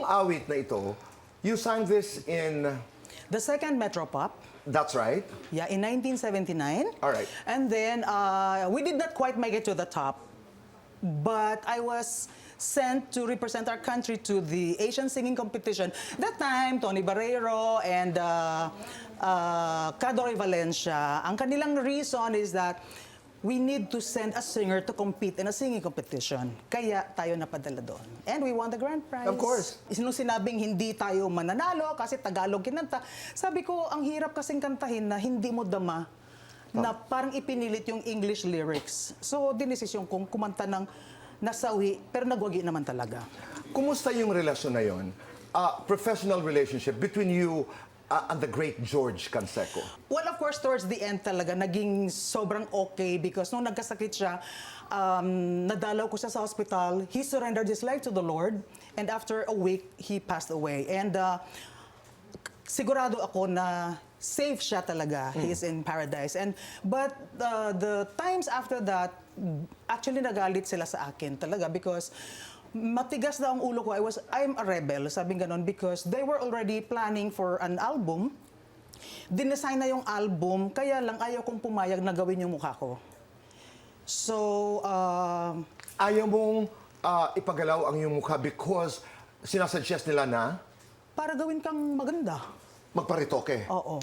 awit na ito, you sang this in... The second Metropop. That's right. Yeah, in 1979. All right. And then we did not quite make it to the top, but I was sent to represent our country to the Asian Singing Competition. That time, Tony Barreiro and Cadore Valencia. Ang kanilang reason is that we need to send a singer to compete in a singing competition. Kaya tayo napadala doon. And we won the grand prize. Of course. Nung sinabing hindi tayo mananalo kasi Tagalog kinanta, sabi ko, ang hirap kasing kantahin na hindi mo dama na parang ipinilit yung English lyrics. So, dinesisyon kong kumanta ng nasawi, pero nagwagi naman talaga. Kumusta yung relasyon na yon? Professional relationship between you and the great George Canseco? Well, of course, towards the end talaga, naging sobrang okay because nung nagkasakit siya, nadalaw ko siya sa hospital. He surrendered his life to the Lord, and after a week, he passed away. And sigurado ako na safe siya talaga. He is in paradise. But the times after that, actually nagalit sila sa akin talaga because matigas na ang ulo ko. I'm a rebel, sabing ganon, because they were already planning for an album. Dinesign na yung album, kaya lang ayaw kong pumayag na gawin yung mukha ko. So, Ayaw mong ipagalaw ang iyong mukha because sinasuggest nila na para gawin kang maganda. magparitoke. Oo.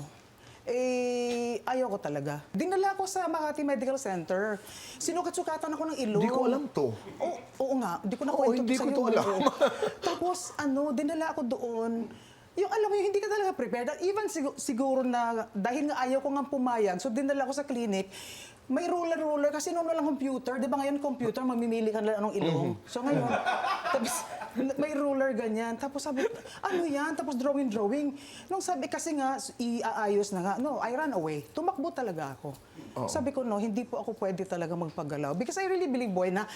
Ayaw ko talaga. Dinala ko sa Makati Medical Center. Sinukat-sukatan ako ng ilong. Hindi ko alam to. Oo nga, hindi ko na Oo, kwento hindi sa'yo. ko to alam. Oo. Tapos, dinala ako doon. Yung alam mo, yung hindi ka talaga prepared. At even siguro na, dahil nga ayaw ko nga pumayag, so dinala ko sa clinic, may roller kasi noon walang computer. Di ba ngayon computer, mamimili ka na ng ilong. So ngayon, tapos may ruler ganyan. Tapos sabi, ano yan? Tapos drawing. Nung sabi kasi nga, iaayos na nga. No, I ran away. Tumakbo talaga ako. Sabi ko, no, hindi po ako pwede talaga magpagalaw. Because I really believe, boy, na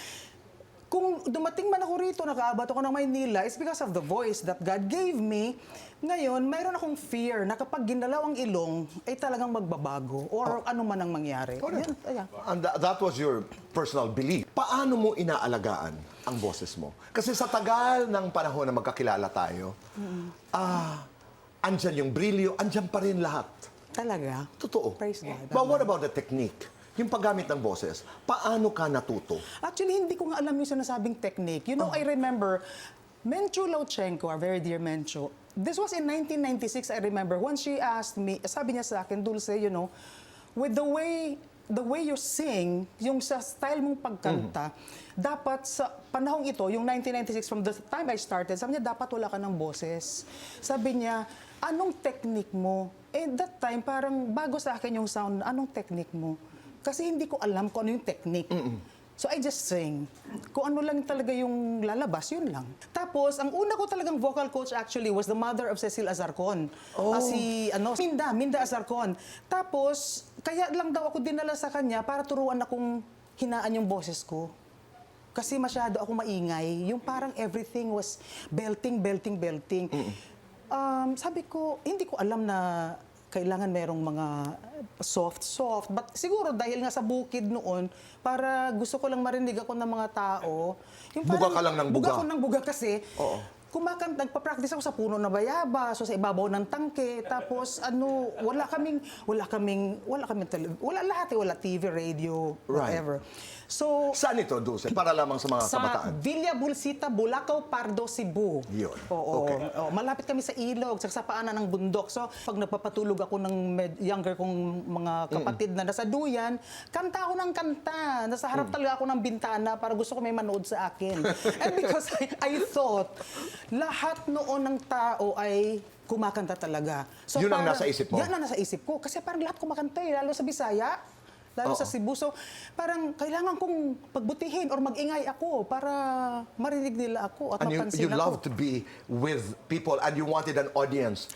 kung dumating man ako rito, nakaabot ako ng Maynila, it's because of the voice that God gave me. Ngayon, mayroon akong fear na kapag ginalaw ang ilong, ay talagang magbabago or ano man ang mangyari. Yan, ayan. And that was your personal belief. Paano mo inaalagaan ang boses mo? Kasi sa tagal ng panahon na magkakilala tayo, andyan yung brilyo, andyan pa rin lahat. Talaga? Totoo. Praise God. But what about the technique? Yung paggamit ng boses, paano ka natuto? Actually, hindi ko nga alam yung sinasabing technique. You know, I remember, Menchu Lauchenko, our very dear Menchu, this was in 1996, I remember, when she asked me, sabi niya sa akin, Dulce, you know, with the way you sing, yung sa style mong pagkanta, dapat sa panahong ito, yung 1996, from the time I started, sabi niya, dapat wala ka ng boses. Sabi niya, anong technique mo? That time, parang bago sa akin yung sound, anong technique mo? Kasi hindi ko alam kung ano yung technique. So I just sing. Kung ano lang talaga yung lalabas, yun lang. Tapos, ang una ko talagang vocal coach actually was the mother of Cecil Azarcon. Minda Azarcon. Tapos, kaya lang daw ako dinala sa kanya para turuan akong hinaan yung boses ko. Kasi masyado ako maingay. Yung parang everything was belting. Sabi ko, hindi ko alam na kailangan merong mga soft. But siguro dahil nga sa bukid noon, para gusto ko lang marinig ako ng mga tao. Yung Buga ka lang ng buga. Buga ko ng buga kasi. Oo. Nagpa-practice ako sa puno na bayabas, so sa ibabaw ng tangke. Tapos wala TV, radio, whatever. So, Saan ito, Dulce? Para lamang sa mga kabataan. Villa Bulsita, Bulacau, Pardo, Cebu. Yun. Oo. Okay. Oo. Malapit kami sa ilog, sa paanan ng bundok. So, pag nagpapatulog ako ng younger kong mga kapatid na nasa duyan, kanta ako ng kanta. Nasa harap talaga ako ng bintana para gusto ko may manood sa akin. And because I thought, lahat noon ng tao ay kumakanta talaga. So, Yun ang nasa isip mo? Yan ang nasa isip ko. Kasi parang lahat kumakanta lalo sa Bisaya. Lalo sa Cebu. So, parang kailangan kong pagbutihin or mag-ingay ako para marinig nila ako at And mapansin you ako. love to be with people and you wanted an audience.